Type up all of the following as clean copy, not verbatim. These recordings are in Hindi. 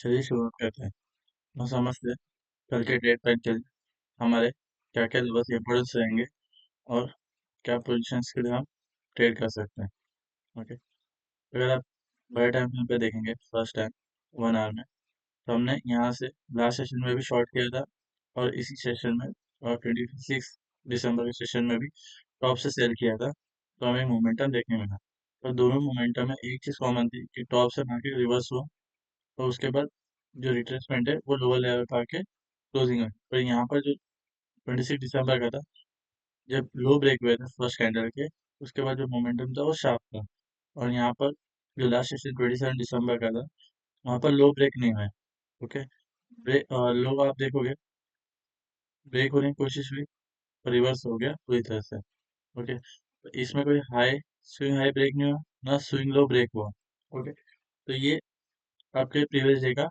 चलिए शुरुआत करते हैं। मैं समझते कल के डेट पर चल हमारे क्या क्या बस इंपॉर्टेंस रहेंगे और क्या पोजीशंस के लिए हम ट्रेड कर सकते हैं। ओके, अगर आप बड़े टाइम फ्रेम पे देखेंगे फर्स्ट टाइम 1 आवर में, तो हमने यहाँ से लास्ट सेशन में भी शॉर्ट किया था और इसी सेशन में और 26 दिसंबर के सेशन में भी टॉप से सेल किया था, तो हमें मोमेंटम देखने मिला। तो दोनों मोमेंटम में एक चीज़ कॉमन थी कि टॉप से मार्केट रिवर्स हुआ और उसके बाद जो रिट्रेसमेंट है वो लोअर लेवल पर आके क्लोजिंग है। पर यहाँ पर जो 26 दिसंबर का था, जब लो ब्रेक हुए थे फर्स्ट कैंडल के, उसके बाद जो मोमेंटम था वो शार्प था। और यहाँ पर जो लास्ट सेशन 27 दिसंबर का था, वहाँ पर लो ब्रेक नहीं हुआ है। ओके, ब्रेक लो आप देखोगे ब्रेक होने की कोशिश हुई और रिवर्स हो गया पूरी तरह से। ओके, तो इसमें कोई हाई स्विंग हाई ब्रेक नहीं हुआ, ना स्विंग लो ब्रेक हुआ। ओके, तो ये आपके प्रीवियस डे का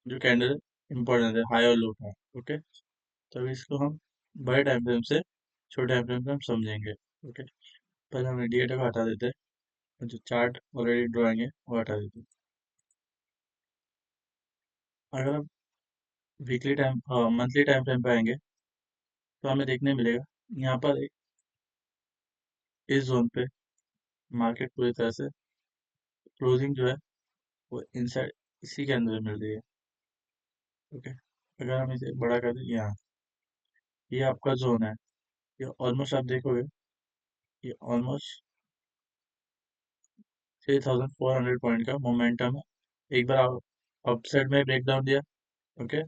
जो कैंडल इंपॉर्टेंट है, हाई और लो का। ओके, तो इसको हम बड़े टाइम फ्रेम से छोटे टाइम फ्रेम पे हम समझेंगे। ओके, पहले हम इंडिकेटर को हटा देते हैं और जो चार्ट ऑलरेडी ड्राइंग है वो हटा देते हैं। अगर हम weekly time monthly time frame पे आएंगे, तो हमें देखने मिलेगा यहाँ पर इस जोन पे मार्केट पूरी तरह से क्लोजिंग जो है वो इनसाइड इसी के अंदर मिल रही है। ओके, अगर हम इसे बड़ा कर दें यहाँ, ये आपका जोन है। ये ऑलमोस्ट आप देखोगे, ये ऑलमोस्ट 3400 पॉइंट का मोमेंटम है। एक बार आप अपसाइड में ब्रेक डाउन दिया, ओके,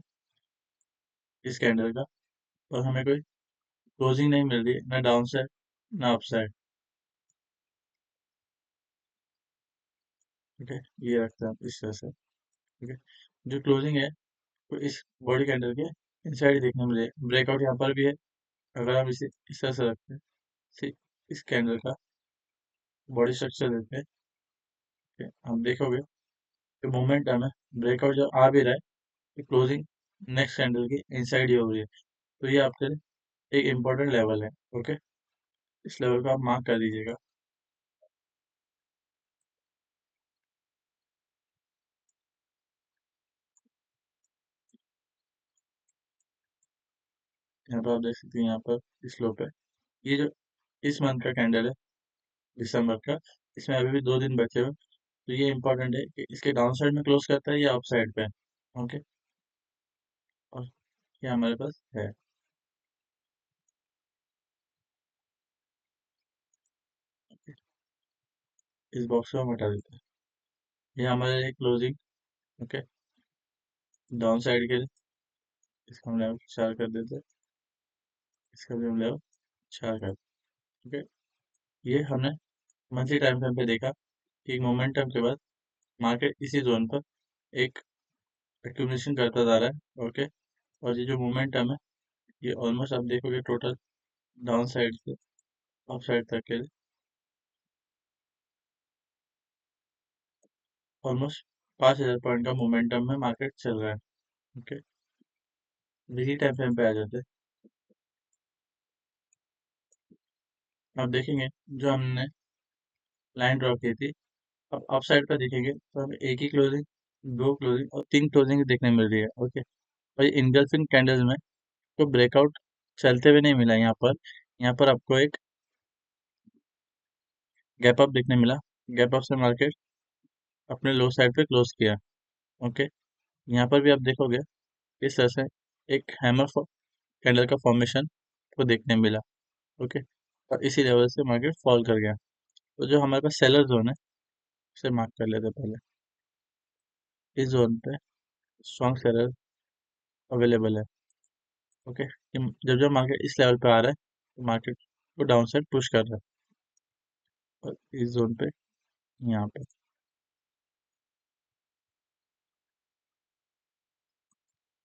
इस कैंडल का, और हमें कोई क्लोजिंग नहीं मिल रही है, ना डाउन साइड ना अप साइड। ओके, ये रखते हैं आप इस तरह से। ओके, जो क्लोजिंग है वो इस बॉडी कैंडल के इनसाइड ही देखने मिले। ब्रेकआउट यहाँ पर भी है। अगर हम इसे इस तरह से रखते हैं, इस कैंडल का बॉडी स्ट्रक्चर देते हैं, okay, हम देखोगे कि मोमेंटम है, ब्रेकआउट जब आ भी रहा है, क्लोजिंग नेक्स्ट कैंडल की इनसाइड ही हो रही है। तो ये आपके लिए एक इम्पोर्टेंट लेवल है। ओके, इस लेवल को आप मार्क कर दीजिएगा। यहाँ पर आप देख सकते हैं, यहाँ पर इस लो पे ये जो इस मंथ का कैंडल है दिसंबर का, इसमें अभी भी 2 दिन बचे हुए। तो ये इंपॉर्टेंट है कि इसके डाउन साइड में क्लोज करता है या अप साइड पे। ओके, और ये हमारे पास है। इस बॉक्स को हम हटा देते हैं। ये हमारे लिए क्लोजिंग। ओके, डाउन साइड के लिए इसका हम लेवल 4 कर देते हैं, इसका भी हम लेवल 4 कर देते हैं। ओके, ये हमने मंथली टाइम फ्रेम पे देखा कि मोमेंटम के बाद मार्केट इसी जोन पर एक एक्यूमुलेशन करता जा रहा है। ओके, और ये जो मोमेंटम है ये ऑलमोस्ट आप देखोगे टोटल डाउन साइड से अप साइड तक के ऑलमोस्ट 5000 पॉइंट का मोमेंटम में मार्केट चल रहा है। ओके, वीकली टाइम फ्रेम पे आ जाते हैं। आप देखेंगे जो हमने लाइन ड्रॉ की थी, अब अप साइड पर देखेंगे तो हमें एक ही क्लोजिंग, दो क्लोजिंग और तीन क्लोजिंग देखने मिल रही है। ओके, और ये इंगल्फिंग कैंडल्स में तो ब्रेकआउट चलते हुए नहीं मिला। यहाँ पर आपको एक गैप अप देखने मिला। गैप अप से मार्केट अपने लो साइड पे क्लोज किया। ओके, यहाँ पर भी आप देखोगे इस तरह से एक हैमर कैंडल का फॉर्मेशन को देखने मिला। ओके, और इसी लेवल से मार्केट फॉल कर गया। तो जो हमारे पास सेलर जोन है उसे मार्क कर लेते हैं पहले। इस जोन पे स्ट्रॉन्ग सेलर अवेलेबल है। ओके, जब जब मार्केट इस लेवल पे आ रहा है तो मार्केट को डाउन साइड पुश कर रहा है। और इस जोन पे यहाँ पे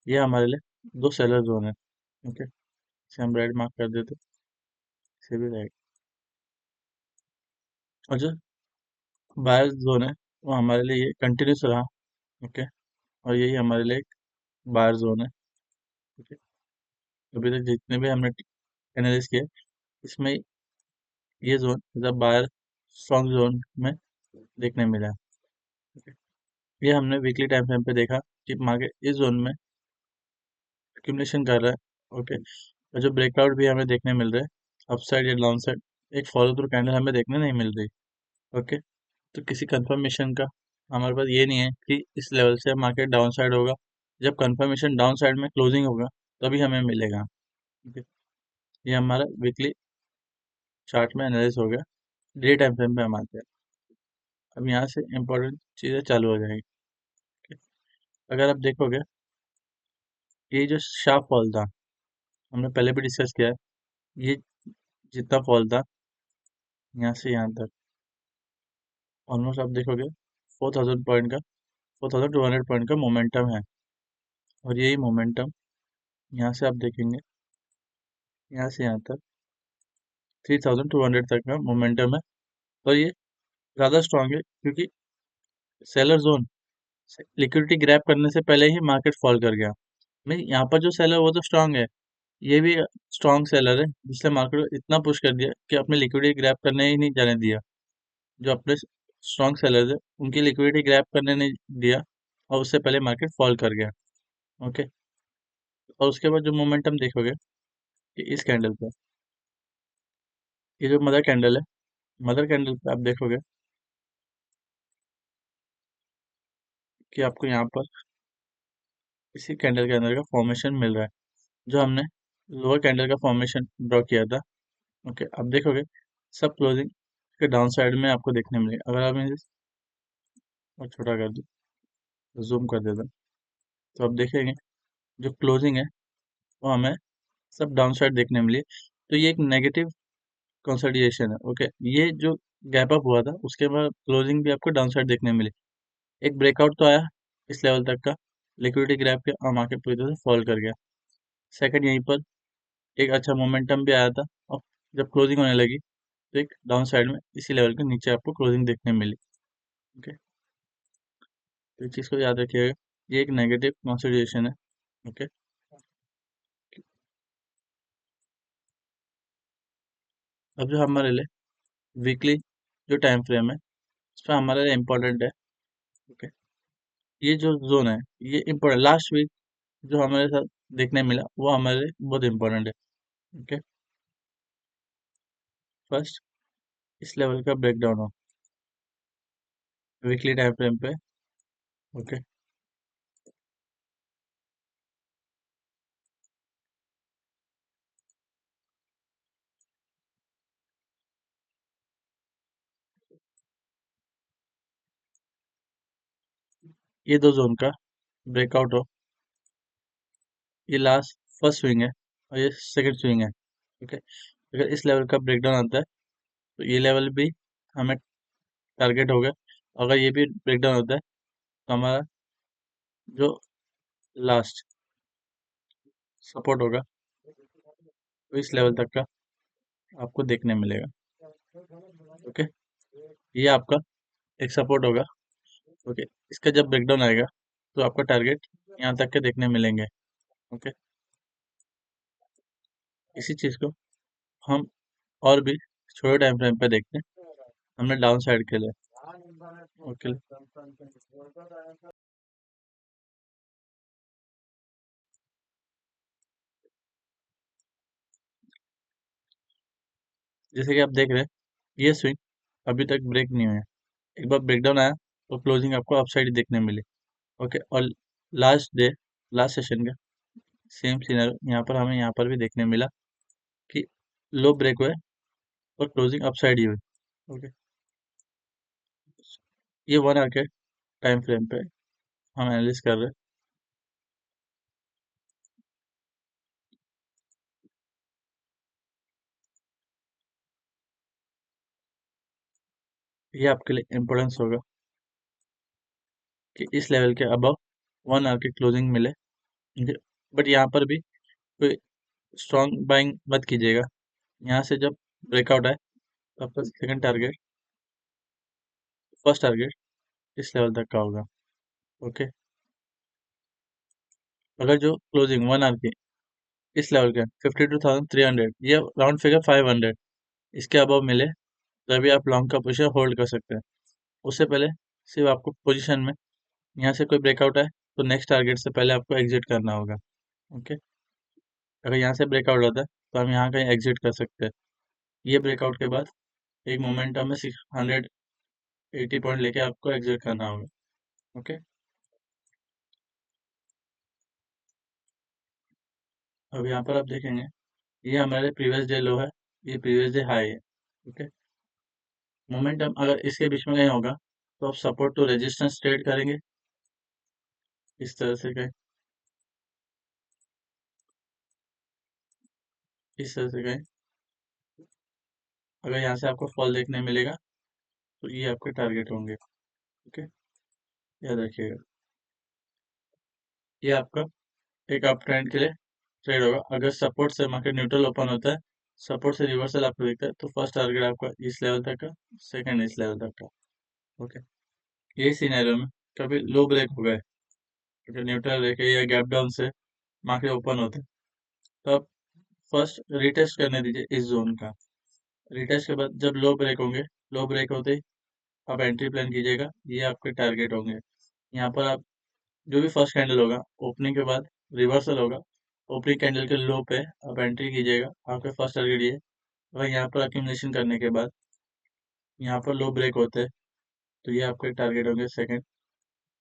ये हमारे लिए दो सेलर जोन है। ओके, इसे हम रेड मार्क कर देते, इसे भी रेड। और जो बायर जोन है वो हमारे लिए ये कंटिन्यूस रहा। ओके, और यही हमारे लिए एक बायर जोन है। ओके, अभी तक जितने भी हमने एनालिस किए, इसमें ये जोन मतलब बायर स्ट्रॉन्ग जोन में देखने मिला है। ओके, ये हमने वीकली टाइम फ्रेम पे देखा कि मार्केट इस जोन में एक्यूमुलेशन कर रहा है। ओके, और जो ब्रेकआउट भी हमें देखने मिल रहे हैं अपसाइड या डाउन साइड, एक फॉलो थ्रू कैंडल हमें देखने नहीं मिल रही। ओके, तो किसी कंफर्मेशन का हमारे पास ये नहीं है कि इस लेवल से मार्केट डाउन साइड होगा। जब कंफर्मेशन डाउन साइड में क्लोजिंग होगा तभी हमें मिलेगा। ओके, ये हमारा वीकली चार्ट में एनालिसिस हो गया। डे टाइम फ्रेम पे हम आते हैं। अब यहाँ से इम्पोर्टेंट चीज़ें चालू हो जाएंगी। Okay? अगर आप देखोगे, ये जो शार्प फॉल था हमने पहले भी डिस्कस किया है। ये जितना फॉल था यहाँ से यहाँ तक ऑलमोस्ट आप देखोगे 4000 पॉइंट का 4200 पॉइंट का मोमेंटम है। और यही मोमेंटम यहाँ से आप देखेंगे, यहाँ से यहाँ तक 3200 तक का मोमेंटम है। और ये ज़्यादा स्ट्रांग है क्योंकि सेलर जोन लिक्विडिटी ग्रैब करने से पहले ही मार्केट फॉल कर गया। नहीं, यहाँ पर जो सेलर वो तो स्ट्रांग है, ये भी स्ट्रांग सेलर है जिसने मार्केट को इतना पुश कर दिया कि अपने लिक्विडिटी ग्रैब करने ही नहीं जाने दिया। जो अपने स्ट्रांग सेलर्स है उनकी लिक्विडिटी ग्रैब करने नहीं दिया और उससे पहले मार्केट फॉल कर गया। ओके, और उसके बाद जो मोमेंटम देखोगे कि इस कैंडल पे, ये जो मदर कैंडल है, मदर कैंडल पे आप देखोगे कि आपको यहाँ पर इसी कैंडल के अंदर का फॉर्मेशन मिल रहा है जो हमने लोअर कैंडल का फॉर्मेशन ड्रॉ किया था। ओके, अब देखोगे सब क्लोजिंग के डाउन साइड में आपको देखने मिलेगा। अगर आप इसे और छोटा कर दूँ, जूम कर देता हूं, तो आप देखेंगे जो क्लोजिंग है वो हमें सब डाउन साइड देखने मिली। तो ये एक नेगेटिव कंसोलिडेशन है। ओके, ये जो गैप अप हुआ था उसके बाद क्लोजिंग भी आपको डाउन साइड देखने मिली। एक ब्रेकआउट तो आया इस लेवल तक का, लिक्विडिटी ग्रैब के और मार्केट पूरी तरह से फॉल कर गया। सेकंड, यहीं पर एक अच्छा मोमेंटम भी आया था और जब क्लोजिंग होने लगी तो एक डाउन साइड में इसी लेवल के नीचे आपको क्लोजिंग देखने मिली। ओके, तो इस चीज़ को याद रखिएगा, ये एक नेगेटिव कंसिडरेशन है। ओके, अब जो हमारे लिए वीकली जो टाइम फ्रेम है उस पर हमारे लिए इम्पोर्टेंट है। ओके, ये जो जोन है ये इम्पोर्टेंट, लास्ट वीक जो हमारे साथ देखने मिला वो हमारे लिए बहुत इम्पोर्टेंट है। ओके, फर्स्ट इस लेवल का ब्रेकडाउन हो वीकली टाइम फ्रेम पे। ओके, ये दो जोन का ब्रेकआउट हो, ये लास्ट फर्स्ट स्विंग है और ये सेकंड स्विंग है। ओके, अगर इस लेवल का ब्रेकडाउन आता है तो ये लेवल भी हमें टारगेट होगा। अगर ये भी ब्रेकडाउन होता है तो हमारा जो लास्ट सपोर्ट होगा वो इस लेवल तक का आपको देखने मिलेगा। ओके, ये आपका एक सपोर्ट होगा। ओके, इसका जब ब्रेकडाउन आएगा तो आपका टारगेट यहाँ तक के देखने मिलेंगे। ओके, इसी चीज़ को हम और भी छोटे टाइम फ्रेम पे देखते हैं। हमने डाउन साइड के लिए। ओके, जैसे कि आप देख रहे हैं ये स्विंग अभी तक ब्रेक नहीं हुआ है। एक बार ब्रेकडाउन आया तो क्लोजिंग आपको अपसाइड देखने मिली। ओके, और लास्ट डे, लास्ट सेशन का सेम सीनर यहाँ पर हमें यहाँ पर भी देखने मिला कि लो ब्रेक हुआ है और क्लोजिंग अपसाइड ही हुई। ओके, ये 1 आवर के टाइम फ्रेम पे हम एनालिस कर रहे हैं। ये आपके लिए इम्पोर्टेंस होगा कि इस लेवल के अबव 1 आवर की क्लोजिंग मिले। बट यहाँ पर भी कोई स्ट्रॉन्ग बाइंग मत कीजिएगा। यहाँ से जब ब्रेकआउट आए तो आपका सेकंड टारगेट, फर्स्ट टारगेट इस लेवल तक का होगा। ओके, अगर जो क्लोजिंग 1 आवर की इस लेवल के 52,300 ये राउंड फिगर 500 इसके अबव मिले तभी आप लॉन्ग का पोजीशन होल्ड कर सकते हैं। उससे पहले सिर्फ आपको पोजीशन में यहाँ से कोई ब्रेकआउट है तो नेक्स्ट टारगेट से पहले आपको एग्जिट करना होगा। ओके, अगर यहाँ से ब्रेकआउट होता है तो हम यहाँ कहीं एग्जिट कर सकते हैं। ये ब्रेकआउट के बाद एक मोमेंटम में 180 पॉइंट लेके आपको एग्जिट करना होगा। ओके, अब यहाँ पर आप देखेंगे ये हमारे प्रीवियस डे लो है, ये प्रीवियस डे हाई है। ओके, मोमेंटम अगर इसके बीच में कहीं होगा तो आप सपोर्ट टू रेजिस्टेंस ट्रेड करेंगे इस तरह से कहीं, इस तरह से कहीं। अगर यहाँ से आपको फॉल देखने मिलेगा तो ये आपके टारगेट होंगे। ओके, याद रखिएगा, ये आपका एक अप ट्रेंड के लिए ट्रेड होगा। अगर सपोर्ट से मार्केट न्यूट्रल ओपन होता है, सपोर्ट से रिवर्सल आपको दिखता है, तो फर्स्ट टारगेट आपका इस लेवल तक का, सेकंड इस लेवल तक का। ओके, ये सिनेरियो में कभी लो ब्रेक हो गए, अगर न्यूट्रल रेखे या गैप डाउन से मार्केट ओपन होते हैं, तो आप फर्स्ट रिटेस्ट करने दीजिए इस जोन का। रिटेस्ट के बाद जब लो ब्रेक होंगे, लो ब्रेक होते ही आप एंट्री प्लान कीजिएगा, ये आपके टारगेट होंगे। यहाँ पर आप जो भी फर्स्ट कैंडल होगा ओपनिंग के बाद रिवर्सल होगा, ओपनिंग कैंडल के लो पे आप एंट्री कीजिएगा, आपके फर्स्ट टारगेट ये। अगर यहाँ पर अक्यूमुलेशन करने के बाद यहाँ पर लो ब्रेक होते हैं तो ये आपके टारगेट होंगे सेकंड।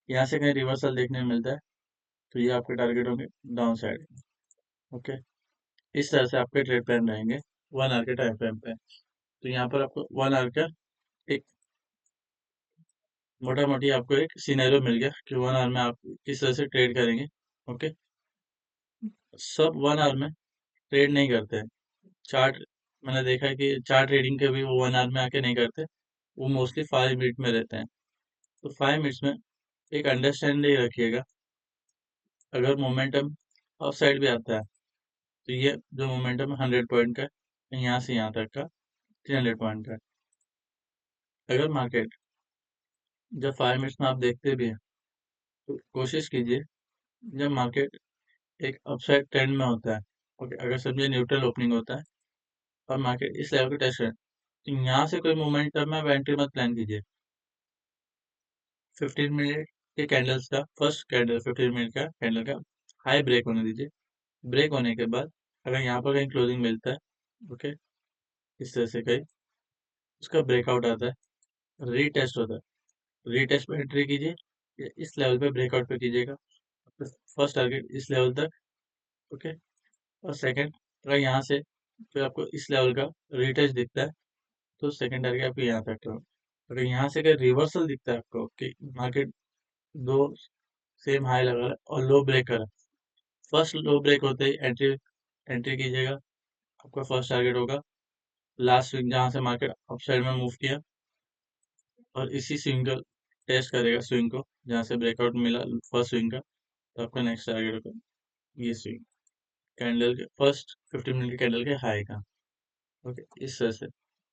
यहाँ से कहीं रिवर्सल देखने में मिलता है तो ये आपके टारगेट होंगे डाउन साइड। ओके, इस तरह से आपके ट्रेड प्लान रहेंगे 1 आवर के टाइम फ्रेम पे। तो यहाँ पर आपको 1 आवर का एक मोटा मोटी आपको एक सिनेरियो मिल गया कि 1 आवर में आप किस तरह से ट्रेड करेंगे। ओके, सब 1 आवर में ट्रेड नहीं करते हैं। चार्ट मैंने देखा है कि चार्ट ट्रेडिंग के भी वो 1 आवर में आके नहीं करते, वो मोस्टली 5 मिनट में रहते हैं। तो 5 मिनट्स में एक अंडरस्टैंडिंग रखिएगा, अगर मोमेंटम अप साइड भी आता है तो ये जो मोमेंटम है 100 पॉइंट का है, यहाँ से यहाँ तक का 300 पॉइंट का है। अगर मार्केट जब 5 मिनट्स में आप देखते भी हैं तो कोशिश कीजिए जब मार्केट एक अपसाइड ट्रेंड में होता है, ओके, अगर समझिए न्यूट्रल ओपनिंग होता है और मार्केट इस लेवल के टेस्ट है, तो यहाँ से कोई मोमेंटम में आप एंट्री मत प्लान कीजिए। 15 मिनट के कैंडल्स का फर्स्ट कैंडल 15 मिनट का कैंडल का हाई ब्रेक होने दीजिए। ब्रेक होने के बाद अगर यहाँ पर कहीं क्लोजिंग मिलता है, ओके, इस तरह से कहीं उसका ब्रेकआउट आता है, रीटेस्ट होता है, रीटेस्ट पे एंट्री कीजिए या इस लेवल पे ब्रेकआउट पे कीजिएगा। फर्स्ट टारगेट इस लेवल तक। ओके, और सेकंड अगर यहाँ से फिर आपको इस लेवल का रीटेस्ट दिखता है तो सेकंड टारगेट आपको यहाँ तक का। अगर यहाँ से अगर रिवर्सल दिखता है आपको कि मार्केट दो सेम हाई लगा रहा है और लो ब्रेक कर रहा है, फर्स्ट लो ब्रेक होते ही एंट्री एंट्री कीजिएगा, आपका फर्स्ट टारगेट होगा लास्ट स्विंग जहाँ से मार्केट अपसाइड में मूव किया, और इसी स्विंग का टेस्ट करेगा स्विंग को जहाँ से ब्रेकआउट मिला फर्स्ट स्विंग का, तो आपका नेक्स्ट टारगेट होगा ये स्विंग कैंडल के फर्स्ट 15 मिनट के कैंडल के हाई का। ओके, इस तरह से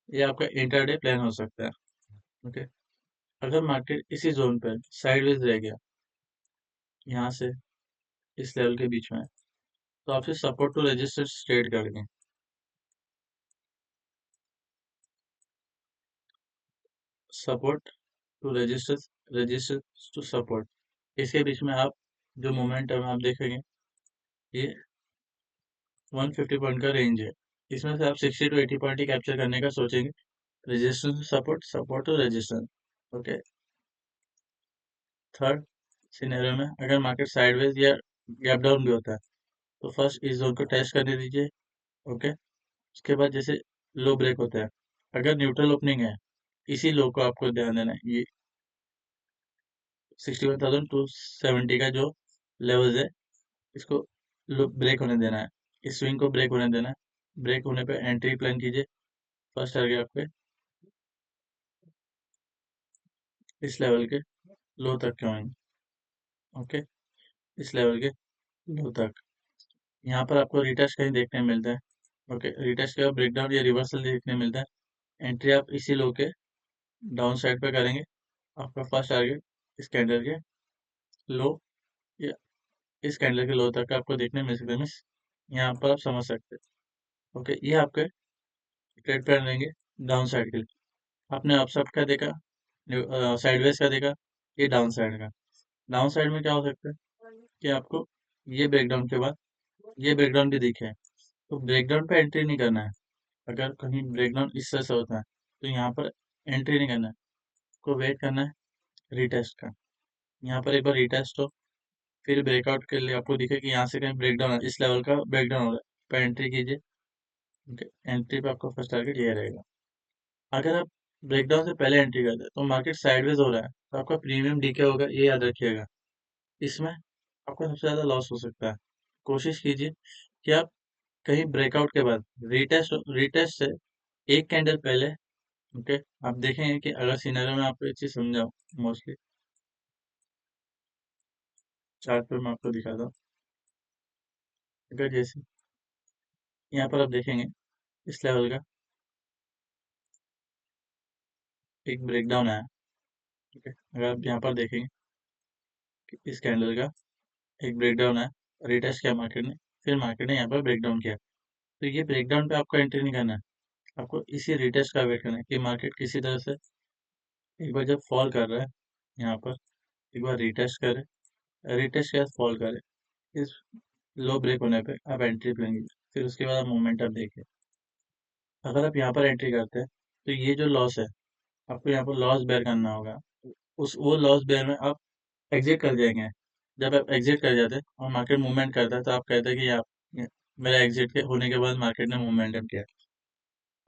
ये आपका इंटरडे प्लान हो सकता है। ओके, अगर मार्केट इसी जोन पर साइडवेज रह गया यहाँ से इस लेवल के बीच में, तो आप फिर सपोर्ट टू रेजिस्टेंस ट्रेड कर दें। Support to resistance, resistance to support, इसके बीच में आप जो मोमेंटम आप देखेंगे ये 150 पॉइंट का रेंज है, इसमें से आप 60 टू 80 पॉइंट ही कैप्चर करने का सोचेंगे। Resistance to support, support to resistance. Okay, third scenario में अगर मार्केट साइडवेज या गैप डाउन भी होता है तो फर्स्ट इस जोन को टेस्ट करने दीजिए। ओके, उसके बाद जैसे लो ब्रेक होता है, अगर न्यूट्रल ओपनिंग है इसी लो को आपको ध्यान देना है, ये 61,270 का जो लेवल है इसको ब्रेक होने देना है, इस स्विंग को ब्रेक होने देना है। ब्रेक होने पे एंट्री प्लान कीजिए, फर्स्ट टारगेट आपके इस लेवल के लो तक के होंगे। ओके, इस लेवल के लो तक, यहाँ पर आपको रिटेस्ट कहीं देखने में मिलता है। ओके, रिटेस्ट के बाद ब्रेकडाउन या रिवर्सल देखने मिलता है, एंट्री आप इसी लो के डाउन साइड पे करेंगे। आपका फर्स्ट टारगेट इस कैंडल के लो या इस कैंडल के लो तक का आपको देखने मिल सकता है, मीन्स यहाँ पर आप समझ सकते हैं। ओके, ये आपके ट्रेड प्लान रहेंगे डाउन साइड के लिए। आपने अपसाइड का देखा, साइडवेज का देखा, ये डाउन साइड का। डाउन साइड में क्या हो सकता है कि आपको ये ब्रेकडाउन के बाद ये ब्रेकडाउन भी दिखे, तो ब्रेकडाउन पे एंट्री नहीं करना है। अगर कहीं ब्रेकडाउन इस तरह से होता है तो यहाँ पर एंट्री नहीं करना है, को वेट करना है रीटेस्ट का। यहाँ पर एक बार रीटेस्ट हो, फिर ब्रेकआउट के लिए आपको दिखे कि यहाँ से कहीं ब्रेकडाउन है, इस लेवल का ब्रेकडाउन हो रहा है, पर एंट्री कीजिए। ओके, एंट्री पे आपका फर्स्ट टारगेट ये रहेगा। अगर आप ब्रेकडाउन से पहले एंट्री करते हैं तो मार्केट साइडवेज हो रहा है तो आपका प्रीमियम डीके होगा, ये याद रखिएगा। इसमें आपका सबसे ज़्यादा लॉस हो सकता है। कोशिश कीजिए कि आप कहीं ब्रेकआउट के बाद रीटेस्ट रीटेस्ट से एक कैंडल पहले, ओके, आप देखेंगे कि अगर सिनेरियो में आपको एक चीज़ समझाऊँ मोस्टली, चार्ट पे मैं आपको दिखाता हूँ। अगर जैसे यहाँ पर आप देखेंगे इस लेवल का एक ब्रेकडाउन आया, ठीक है। अगर आप यहाँ पर देखेंगे कि इस कैंडल का एक ब्रेकडाउन आया, रिटेस्ट किया मार्केट ने, फिर मार्केट ने यहाँ पर ब्रेकडाउन किया, तो ये ब्रेकडाउन पे आपको एंट्री नहीं करना है। आपको इसी रिटेस्ट का वेट करना है कि मार्केट किसी तरह से एक बार जब फॉल कर रहा है यहाँ पर, एक बार रिटेस्ट करे, रिटेस्ट के बाद फॉल करे, इस लो ब्रेक होने पे आप एंट्री लेंगे, फिर उसके बाद आप मूवमेंट आप देखिए। अगर आप यहाँ पर एंट्री करते हैं तो ये जो लॉस है आपको यहाँ पर लॉस बेयर करना होगा। उस वो लॉस बेयर में आप एग्जिट कर जाएंगे। जब आप एग्जिट कर जाते हैं और मार्केट मूवमेंट करता है तो आप कहते हैं कि आप मेरा एग्जिट के होने के बाद मार्केट ने मूवमेंटम किया।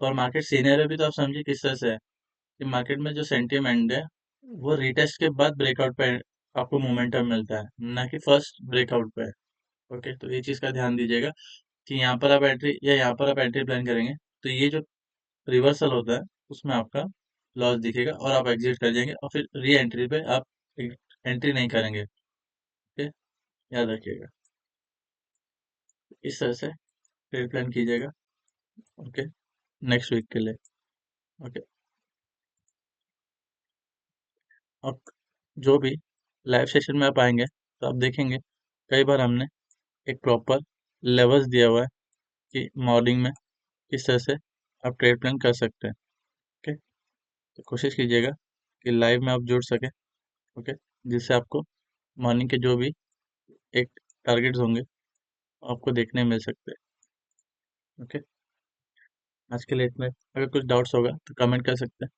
और मार्केट सीनियर भी तो आप समझिए किस तरह से है कि मार्केट में जो सेंटीमेंट है वो रिटेस्ट के बाद ब्रेकआउट पे आपको मोमेंटम मिलता है, ना कि फर्स्ट ब्रेकआउट पे। ओके, तो ये चीज़ का ध्यान दीजिएगा कि यहाँ पर आप एंट्री या यहाँ पर आप एंट्री प्लान करेंगे तो ये जो रिवर्सल होता है उसमें आपका लॉस दिखेगा और आप एग्जिट कर जाएंगे और फिर री एंट्री पे आप एंट्री नहीं करेंगे। ओके, याद रखिएगा। इस तरह से ट्रेड प्लान कीजिएगा। ओके, नेक्स्ट वीक के लिए। ओके, अब जो भी लाइव सेशन में आप आएंगे तो आप देखेंगे कई बार हमने एक प्रॉपर लेवल्स दिया हुआ है कि मॉर्निंग में किस तरह से आप ट्रेड प्लान कर सकते हैं। ओके, तो कोशिश कीजिएगा कि लाइव में आप जुड़ सके। ओके, जिससे आपको मॉर्निंग के जो भी एक टारगेट्स होंगे आपको देखने मिल सकते हैं। ओके, आज के लिए इतना ही। अगर कुछ डाउट्स होगा तो कमेंट कर सकते हैं।